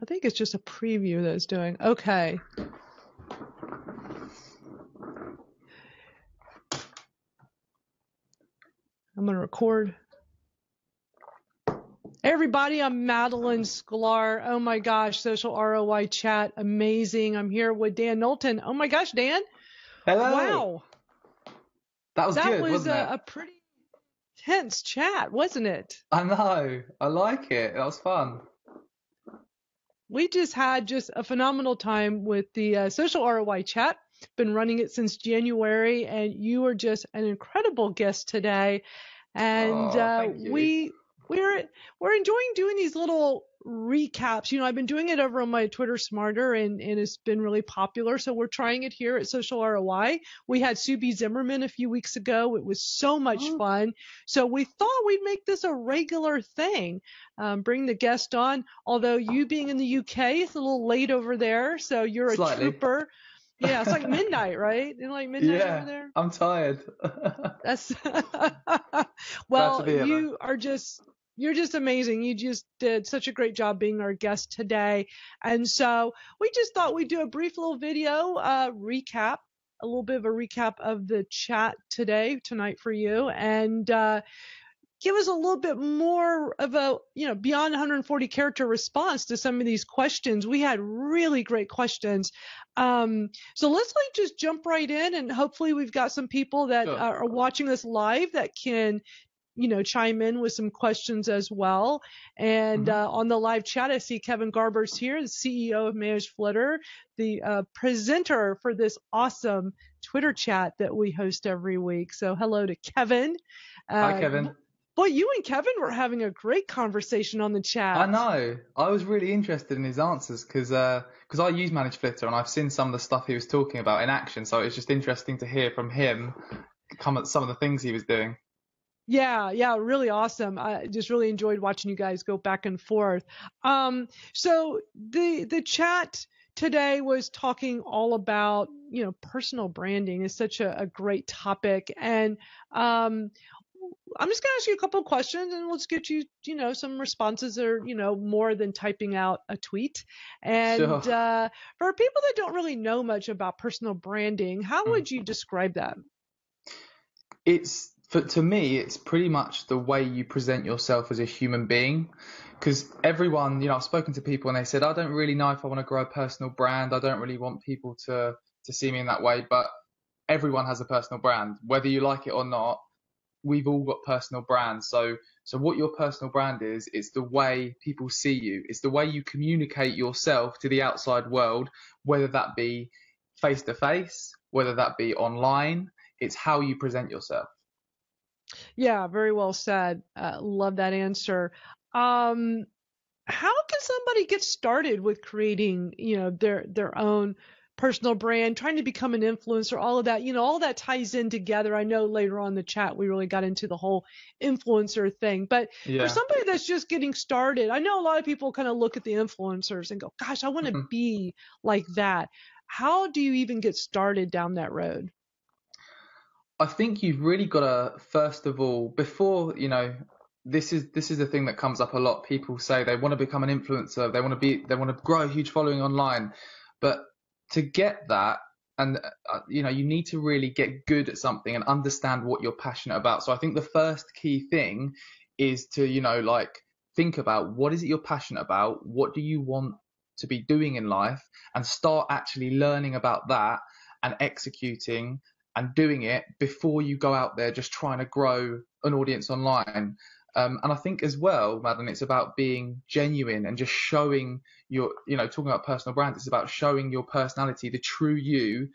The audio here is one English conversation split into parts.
I think it's just a preview that it's doing. Okay. I'm going to record. Hey everybody, I'm Madalyn Sklar. Oh my gosh, Social ROI chat, amazing. I'm here with Dan Knowlton. Oh my gosh, Dan. Hello. Wow. That was good, was wasn't it? a pretty intense chat, wasn't it? I know. I like it. That was fun. We just had a phenomenal time with the Social ROI chat. Been running it since January, and you are just an incredible guest today. And Thank you. we're enjoying doing these little recaps. You know, I've been doing it over on my Twitter Smarter, and it's been really popular. So we're trying it here at Social ROI. We had Subi Zimmerman a few weeks ago. It was so much fun. So we thought we'd make this a regular thing. Bring the guest on. Although you being in the UK, it's a little late over there. So you're Slightly. a trooper. Yeah, it's like midnight, right? Isn't it like midnight over there? I'm tired. That's well, you you're just amazing. You just did such a great job being our guest today. And so we just thought we'd do a brief little video recap, a little bit of a recap of the chat tonight for you, and give us a little bit more of a, beyond 140 character response to some of these questions. We had really great questions. So let's just jump right in, and hopefully we've got some people that are watching us live that can, chime in with some questions as well. And on the live chat, I see Kevin Garber's here, the CEO of Managed Flitter, the presenter for this awesome Twitter chat that we host every week. So hello to Kevin. Hi, Kevin. Boy, you and Kevin were having a great conversation on the chat. I know. I was really interested in his answers because I use Managed Flitter, and I've seen some of the stuff he was talking about in action. So it's just interesting to hear from him come at some of the things he was doing. Yeah, really awesome. I just really enjoyed watching you guys go back and forth. So the chat today was talking all about, personal branding is such a great topic. And I'm just going to ask you a couple of questions, and let's get you, some responses that are, more than typing out a tweet. And Sure. For people that don't really know much about personal branding, how would you describe that? To me, it's pretty much the way you present yourself as a human being. Because everyone, I've spoken to people and they said, I don't really know if I want to grow a personal brand. I don't really want people to see me in that way. But everyone has a personal brand, whether you like it or not. We've all got personal brands. So what your personal brand is, it's the way people see you. It's the way you communicate yourself to the outside world, whether that be face to face, whether that be online. It's how you present yourself. Yeah, very well said. Love that answer. How can somebody get started with creating, their own personal brand, trying to become an influencer, all of that, all that ties in together. I know later on in the chat, we really got into the whole influencer thing, but for somebody that's just getting started, I know a lot of people kind of look at the influencers and go, gosh, I want to be like that. How do you even get started down that road? I think you've really got to, first of all, before, this is the thing that comes up a lot. People say they want to become an influencer. They want to grow a huge following online, but to get that, and you need to really get good at something and understand what you're passionate about. So I think the first key thing is to, think about what is it you're passionate about? What do you want to be doing in life? And start actually learning about that and executing and doing it before you go out there just trying to grow an audience online. And I think as well, Madalyn, it's about being genuine and just showing your, talking about personal brand, it's about showing your personality, the true you,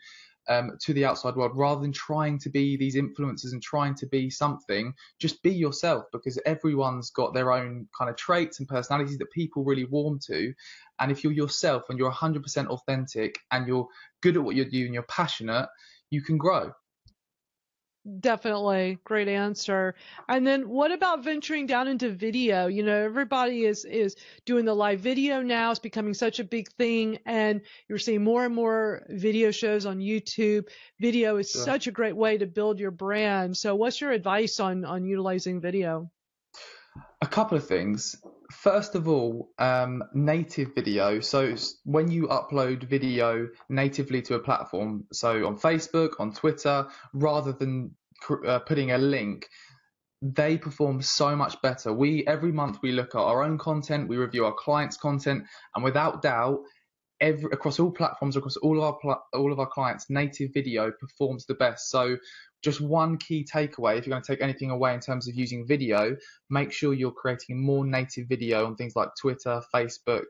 to the outside world, rather than trying to be these influencers and trying to be something. Just be yourself, because everyone's got their own kind of traits and personalities that people really warm to. And if you're yourself and you're 100% authentic and you're good at what you do and you're passionate, you can grow. Definitely. Great answer. And then what about venturing down into video? Everybody is doing the live video now. It's becoming such a big thing, and you're seeing more and more video shows on YouTube. Video is such a great way to build your brand. So what's your advice on utilizing video? A couple of things. First of all, native video. So when you upload video natively to a platform, so on Facebook, on Twitter, rather than putting a link, they perform so much better. Every month we look at our own content, we review our clients' content, and without doubt, across all platforms, across all of our clients, native video performs the best. So just one key takeaway, if you're going to take anything away in terms of using video, make sure you're creating more native video on things like Twitter, Facebook,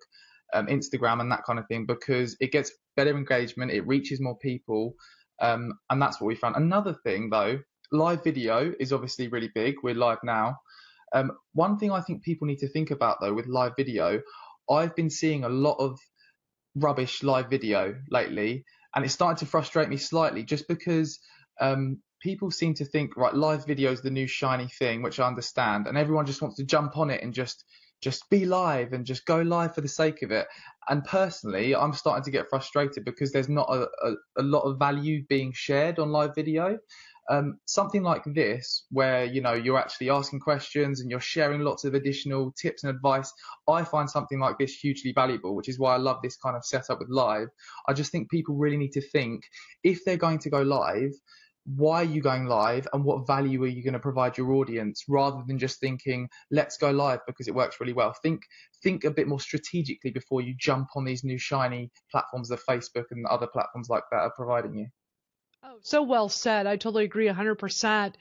Instagram, and that kind of thing, because it gets better engagement, it reaches more people, and that's what we found. Another thing though, live video is obviously really big. We're live now. One thing I think people need to think about though with live video, I've been seeing a lot of rubbish live video lately, and it's starting to frustrate me slightly, just because people seem to think, right, live video is the new shiny thing, which I understand, and everyone just wants to jump on it and just be live and just go live for the sake of it. And personally, I'm starting to get frustrated because there's not a lot of value being shared on live video. Something like this, where you're actually asking questions and you're sharing lots of additional tips and advice, I find something like this hugely valuable, which is why I love this kind of setup with live. I just think people really need to think, if they're going to go live, why are you going live and what value are you going to provide your audience, rather than just thinking, let's go live because it works really well. Think a bit more strategically before you jump on these new shiny platforms that Facebook and other platforms like that are providing you. Oh, so well said. I totally agree 100%.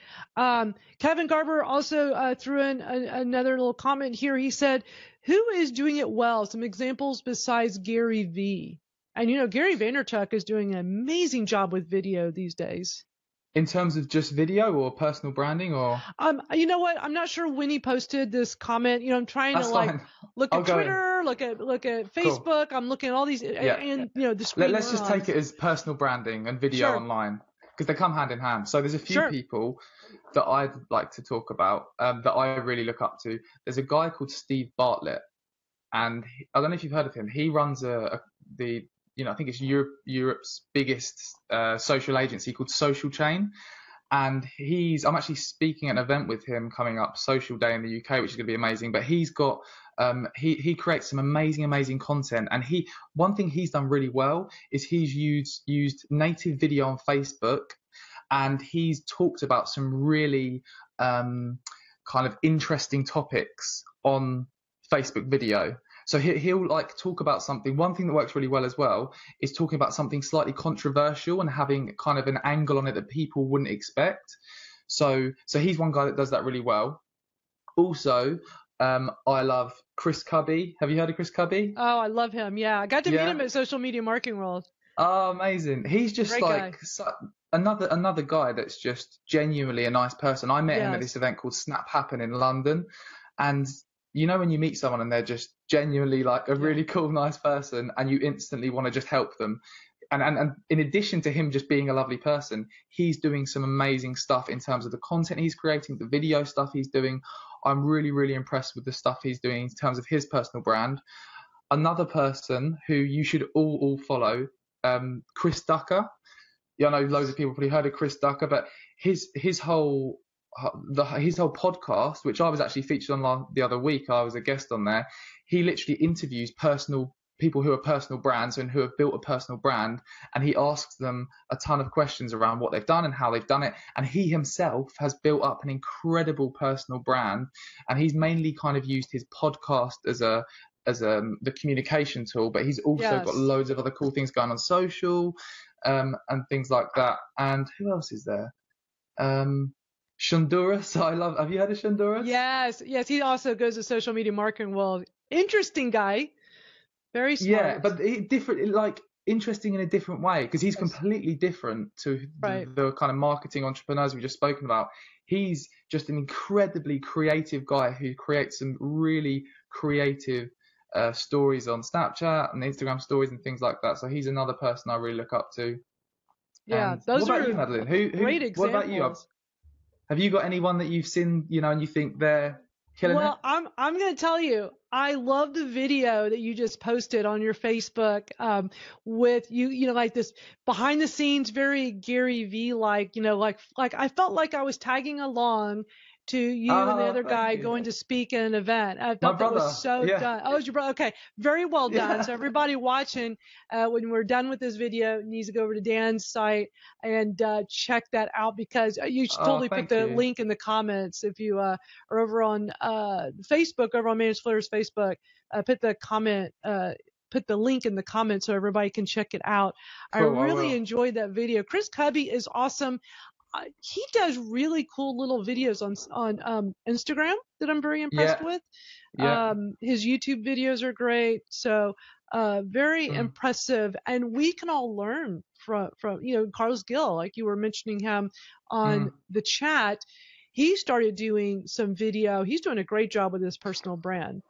Kevin Garber also threw in another little comment here. He said, who is doing it well? Some examples besides Gary V. And, Gary Vaynerchuk is doing an amazing job with video these days. In terms of just video or personal branding, or? You know what? I'm not sure when he posted this comment. I'm trying That's to fine. Look at Twitter, look at Facebook. Cool. I'm looking at all these, and the screen. Let's just take it as personal branding and video online, because they come hand in hand. So there's a few people that I'd like to talk about that I really look up to. There's a guy called Steve Bartlett, and I don't know if you've heard of him. He runs I think it's Europe's biggest social agency called Social Chain. And I'm actually speaking at an event with him coming up, Social Day in the UK, which is going to be amazing. But he's got, he creates some amazing content. And one thing he's done really well is he's used native video on Facebook, and he's talked about some really kind of interesting topics on Facebook video. So he'll talk about something. One thing that works really well as well is talking about something slightly controversial and having kind of an angle on it that people wouldn't expect. So he's one guy that does that really well. Also, I love Chris Cubby. Have you heard of Chris Cubby? Oh, I love him. Yeah, I got to meet him at Social Media Marketing World. Oh, amazing. He's just another guy that's just genuinely a nice person. I met him at this event called Snap Happen in London, and when you meet someone and they're just genuinely a really cool, nice person, and you instantly want to just help them. And in addition to him just being a lovely person, he's doing some amazing stuff in terms of the content he's creating, the video stuff he's doing. I'm really, really impressed with the stuff he's doing in terms of his personal brand. Another person who you should all follow, Chris Ducker. I know loads of people probably heard of Chris Ducker, but his whole podcast, which I was actually featured on the other week, I was a guest on there. He literally interviews people who are personal brands and who have built a personal brand, and he asks them a ton of questions around what they've done and how they've done it. And he himself has built up an incredible personal brand, and he's mainly kind of used his podcast as the communication tool, but he's also got loads of other cool things going on social and things like that. And who else is there? Shonduras, have you heard of Shonduras? Yes, he also goes to Social Media Marketing World. Interesting guy, very smart. Yeah, but different, interesting in a different way, because he's completely different to the kind of marketing entrepreneurs we've just spoken about. He's just an incredibly creative guy who creates some really creative stories on Snapchat and Instagram stories and things like that. So he's another person I really look up to. Yeah, and those what are about you, Madalyn? great examples. What about you? Have you got anyone that you've seen, and you think they're killing it? Well, I'm going to tell you, I love the video that you just posted on your Facebook with you like this behind the scenes, very Gary V like I felt like I was tagging along, to you and the other Thank guy you. going to speak at an event. I My thought that was brother. so Yeah. done. Oh, it's your brother. Okay. Very well done. Yeah. So everybody watching, when we're done with this video, needs to go over to Dan's site and check that out, because you should totally put Thank the you. link in the comments. If you are over on Facebook, over on Madalyn Sklar's Facebook, put the link in the comments so everybody can check it out. Cool, I really will. enjoyed that video. Chris Cubby is awesome. He does really cool little videos on Instagram that I'm very impressed with. Yeah. His YouTube videos are great. So very impressive, and we can all learn from Carlos Gill, like you were mentioning him on the chat. He started doing some video. He's doing a great job with his personal brand.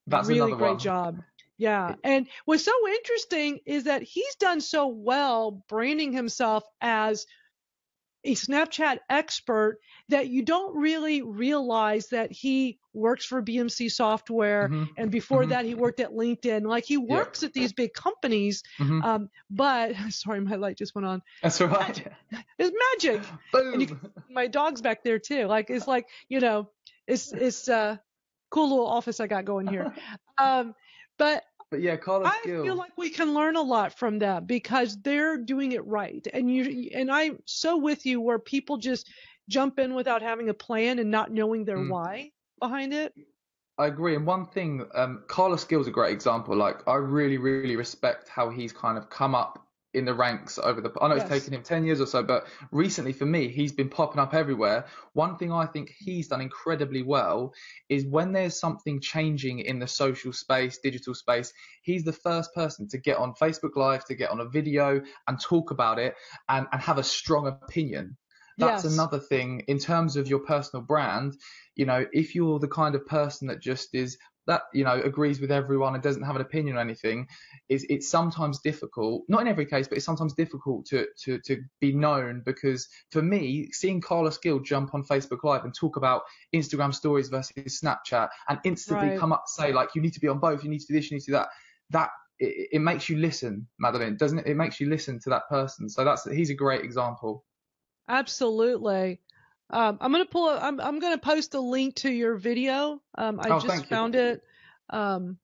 That's really another great one. job. Yeah. And what's so interesting is that he's done so well branding himself as a Snapchat expert that you don't really realize that he works for BMC Software, and before that he worked at LinkedIn. Like, he works at these big companies, but sorry, my light just went on. That's all right. It's magic. Boom. And my dog's back there too. Like, it's like, it's cool little office I got going here. But yeah, Carlos Gill, I feel like we can learn a lot from that, because they're doing it right. And I'm so with you, where people just jump in without having a plan and not knowing their why behind it. I agree. And one thing, Carlos Gill's a great example. Like, I really, really respect how he's kind of come up in the ranks over I know it's taken him 10 years or so, but recently for me, he's been popping up everywhere. One thing I think he's done incredibly well is when there's something changing in the social space, digital space, he's the first person to get on Facebook Live, to get on a video and talk about it and have a strong opinion. That's another thing in terms of your personal brand. If you're the kind of person that just is that, agrees with everyone and doesn't have an opinion on anything, it's sometimes difficult, not in every case, but it's sometimes difficult to be known. Because for me, seeing Carlos Gill jump on Facebook Live and talk about Instagram stories versus Snapchat and instantly come up and say, like, you need to be on both, you need to do this, you need to do that, it makes you listen, Madalyn, doesn't it? It makes you listen to that person. So he's a great example. Absolutely. I'm going to post a link to your video. I just found it. So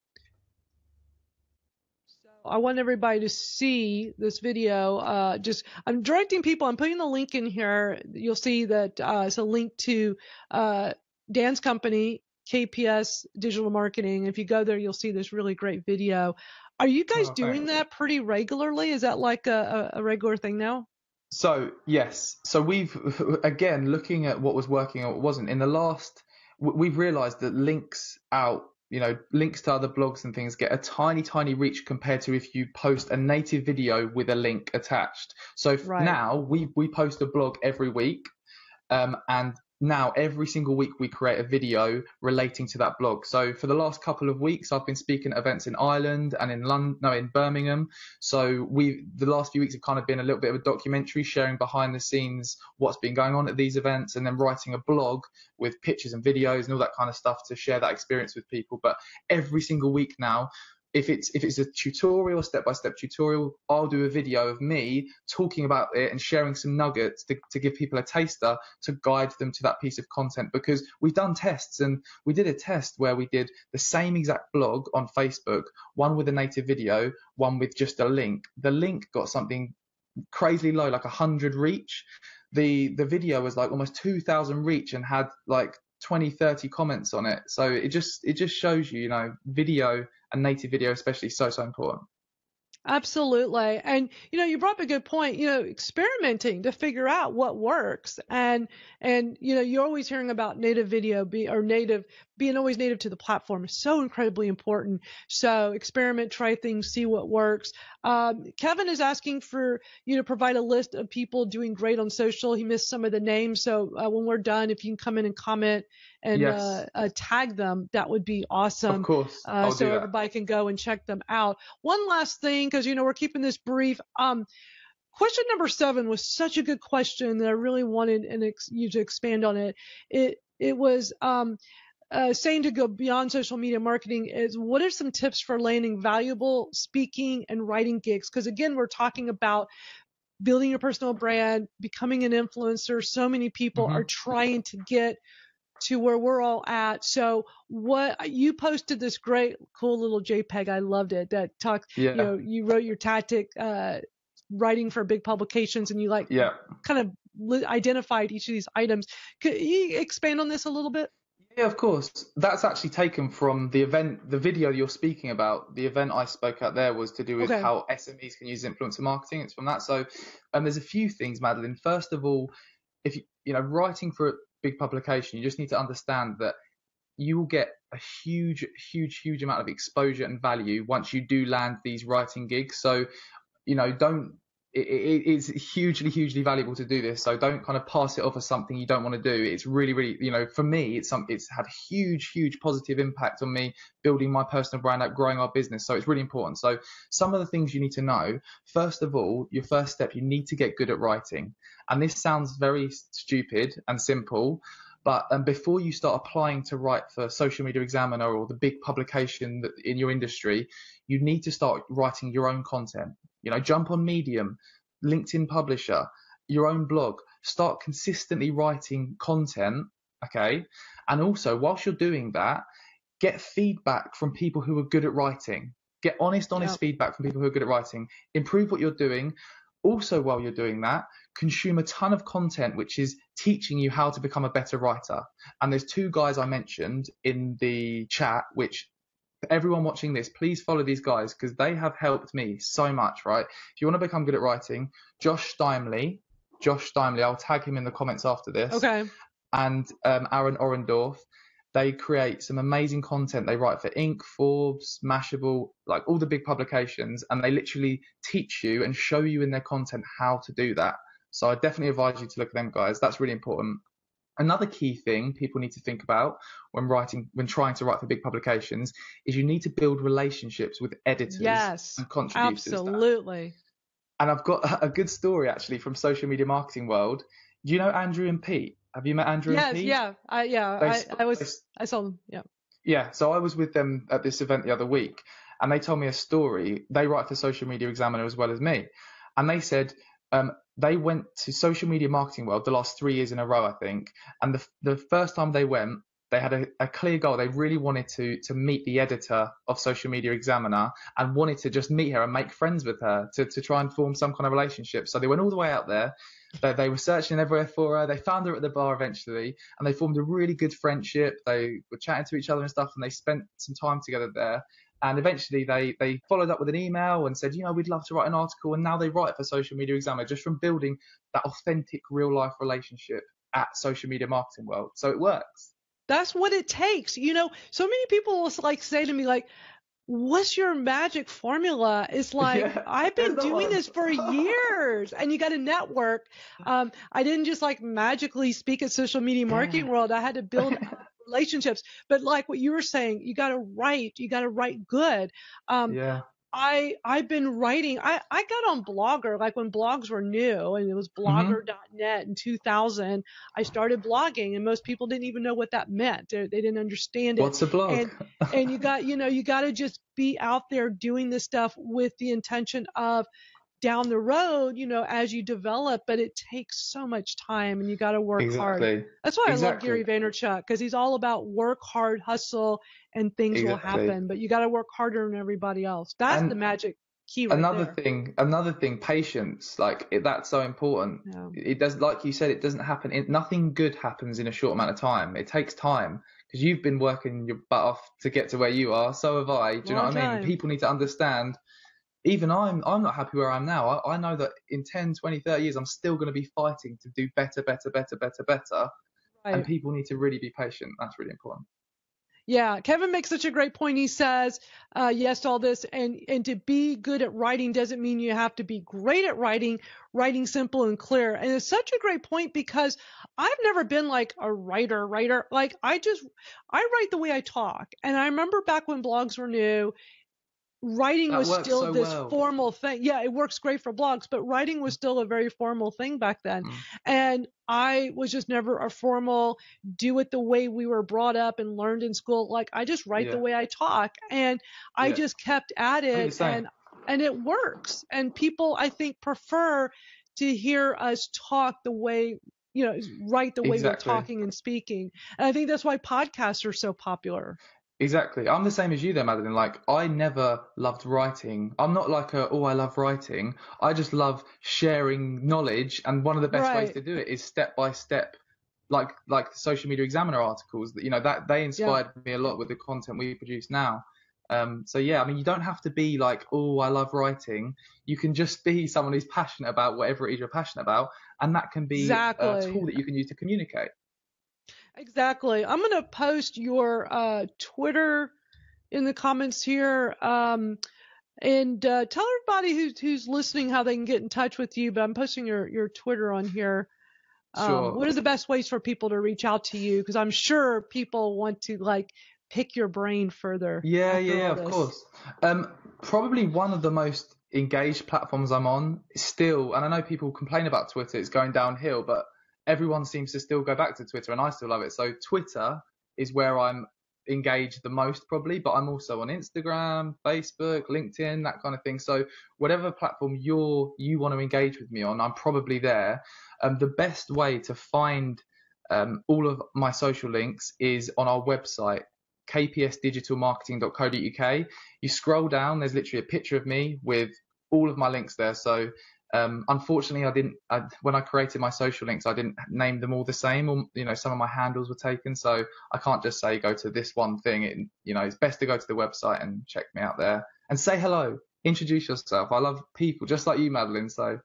I want everybody to see this video. I'm directing people. I'm putting the link in here. You'll see that it's a link to Dan's company, KPS Digital Marketing. If you go there, you'll see this really great video. Are you guys doing that pretty regularly? Is that like a regular thing now? So yes, so we've, again, looking at what was working and what wasn't, in the last, we've realized that links to other blogs and things get a tiny reach compared to if you post a native video with a link attached. So now we post a blog every week, and now every single week we create a video relating to that blog. So for the last couple of weeks, I've been speaking at events in Ireland and in Birmingham. So the last few weeks have kind of been a little bit of a documentary, sharing behind the scenes what's been going on at these events, and then writing a blog with pictures and videos and all that kind of stuff to share that experience with people. But every single week now, if it's a tutorial, step-by-step tutorial, I'll do a video of me talking about it and sharing some nuggets to give people a taster to guide them to that piece of content. Because we've done tests, and we did a test where we did the same exact blog on Facebook, one with a native video, one with just a link. The link got something crazily low, like 100 reach. The video was like almost 2,000 reach and had like 20-30 comments on it. So it just shows you, video and native video especially so important. Absolutely. And, you brought up a good point, experimenting to figure out what works. And, you're always hearing about native video being always native to the platform is so incredibly important. So experiment, try things, see what works. Kevin is asking for you to provide a list of people doing great on social. He missed some of the names. So when we're done, if you can come in and comment and tag them, that would be awesome. Of course. So everybody can go and check them out. One last thing, because we're keeping this brief. Question number 7 was such a good question that I really wanted you to expand on it. It was saying to go beyond social media marketing is, what are some tips for landing valuable speaking and writing gigs? Because again, we're talking about building your personal brand, becoming an influencer. So many people are trying to get to where we're all at. So what you posted this great, cool little JPEG. I loved it. That talked, Yeah. you wrote your tactic, writing for big publications, and you like Yeah. kind of identified each of these items. Could you expand on this a little bit? Yeah, of course. That's actually taken from the event, the video you're speaking about. The event I spoke at there was to do with Okay. how SMEs can use influencer marketing. It's from that. So, there's a few things, Madalyn. First of all, if writing for a big publication, you just need to understand that you will get a huge amount of exposure and value once you do land these writing gigs. So, don't, it's hugely valuable to do this. So don't kind of pass it off as something you don't want to do. It's really, for me, it's had huge positive impact on me building my personal brand out, growing our business. So it's really important. So some of the things you need to know, first of all, your first step, you need to get good at writing. And this sounds very stupid and simple, but before you start applying to write for Social Media Examiner or the big publication in your industry, you need to start writing your own content. Jump on Medium, LinkedIn Publisher, your own blog. Start consistently writing content, okay? And also, whilst you're doing that, get feedback from people who are good at writing. Get honest feedback from people who are good at writing. Improve what you're doing. Also, while you're doing that, consume a ton of content which is teaching you how to become a better writer. And there's two guys I mentioned in the chat, which everyone watching this, please follow these guys because they have helped me so much, right? If you want to become good at writing, Josh Steinley, I'll tag him in the comments after this. Okay. And Aaron Orendorff, they create some amazing content. They write for Inc., Forbes, Mashable, like all the big publications, and they literally teach you and show you in their content how to do that. So I definitely advise you to look at them guys. That's really important. Another key thing people need to think about when trying to write for big publications is you need to build relationships with editors and contributors. Absolutely. And I've got a good story actually from social media marketing world. Do you know Andrew and Pete? Have you met Andrew and Pete? Yes, yeah. I saw them. Yeah. Yeah. So I was with them at this event the other week, and they told me a story. They write for Social Media Examiner as well as me, and they said they went to Social Media Marketing World the last 3 years in a row, I think. And the first time they went, they had a clear goal. They really wanted to meet the editor of Social Media Examiner and wanted to just meet her and make friends with her to try and form some kind of relationship. So they went all the way out there. They were searching everywhere for her. They found her at the bar eventually, and they formed a really good friendship. They were chatting to each other and stuff, and they spent some time together there. And eventually they followed up with an email and said, we'd love to write an article. And now they write for Social Media Examiner just from building that authentic real life relationship at Social Media Marketing World. So it works. That's what it takes. So many people will say to me, like, what's your magic formula? It's like, I've been doing this for years, and you got to network. I didn't just like magically speak at Social Media Marketing World. I had to build relationships. But like what you were saying, you got to write good. I've been writing. I got on Blogger like when blogs were new, and it was blogger.net in 2000. I started blogging, and most people didn't even know what that meant. They didn't understand it. What's a blog? And you got to just be out there doing this stuff with the intention of down the road, as you develop, but it takes so much time, and you got to work hard. That's why I love Gary Vaynerchuk, because he's all about work hard, hustle, and things will happen, but you got to work harder than everybody else. That's the magic key right there. Another thing, patience, that's so important. Yeah. It does, like you said, it doesn't happen. Nothing good happens in a short amount of time. It takes time, because you've been working your butt off to get to where you are. So have I. Do you know what I mean? People need to understand. Even I'm not happy where I am now. I know that in 10, 20, 30 years, I'm still going to be fighting to do better. Right. And people need to really be patient. That's really important. Yeah, Kevin makes such a great point. He says, yes to all this, and to be good at writing doesn't mean you have to be great at writing simple and clear. And it's such a great point, because I've never been like a writer. Like I write the way I talk. And I remember back when blogs were new, writing was still this formal thing. Yeah, it works great for blogs, but writing was still a very formal thing back then. And I was just never a formal, do it the way we were brought up and learned in school. Like I just write the way I talk, and I just kept at it, and it works. And people, I think, prefer to hear us talk the way write the way we're Exactly. talking and speaking. And I think that's why podcasts are so popular. Exactly. I'm the same as you though, Madalyn. Like, I never loved writing. I'm not like I love writing. I just love sharing knowledge. And one of the best ways Right. to do it is step by step, like the Social Media Examiner articles that, that they inspired me a lot with the content we produce now. So yeah, I mean, you don't have to be like, oh, I love writing. You can just be someone who's passionate about whatever it is you're passionate about. And that can be a Exactly. tool that you can use to communicate. Exactly. I'm going to post your Twitter in the comments here. And tell everybody who's listening how they can get in touch with you. But I'm posting your Twitter on here. Sure. What are the best ways for people to reach out to you? Because I'm sure people want to pick your brain further. Yeah, of course. Probably one of the most engaged platforms I'm on still, and I know people complain about Twitter, it's going downhill, but everyone seems to still go back to Twitter, and I still love it. So Twitter is where I'm engaged the most probably, but I'm also on Instagram, Facebook, LinkedIn, that kind of thing. So whatever platform you want to engage with me on, I'm probably there. The best way to find all of my social links is on our website, kpsdigitalmarketing.co.uk. You scroll down, there's literally a picture of me with all of my links there. So unfortunately, when I created my social links, I didn't name them all the same, or some of my handles were taken, so I can't just say go to this one thing. It's best to go to the website and check me out there and say hello, introduce yourself. I love people just like you, Madalyn, so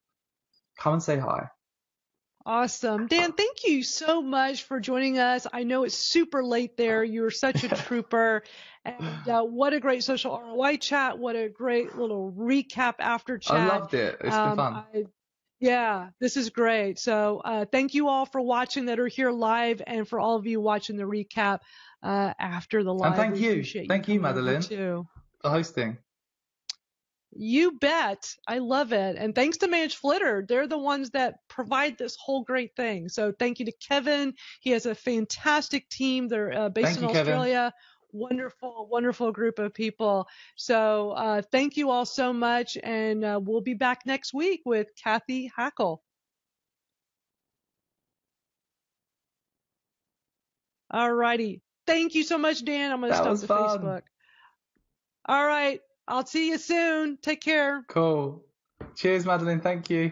come and say hi. Awesome. Dan, thank you so much for joining us. I know it's super late there. You're such a trooper. And what a great social ROI chat. What a great little recap after chat. I loved it. It's been fun. Yeah, this is great. So thank you all for watching that are here live, and for all of you watching the recap after the live. And thank you. Thank you, Madalyn, for hosting. You bet. I love it. And thanks to Manage Flitter. They're the ones that provide this whole great thing. So thank you to Kevin. He has a fantastic team. They're based in Australia. Kevin. Wonderful, wonderful group of people. So thank you all so much. And we'll be back next week with Kathy Hackle. All righty. Thank you so much, Dan. I'm going to stop the Facebook. All right. I'll see you soon. Take care. Cool. Cheers, Madalyn. Thank you.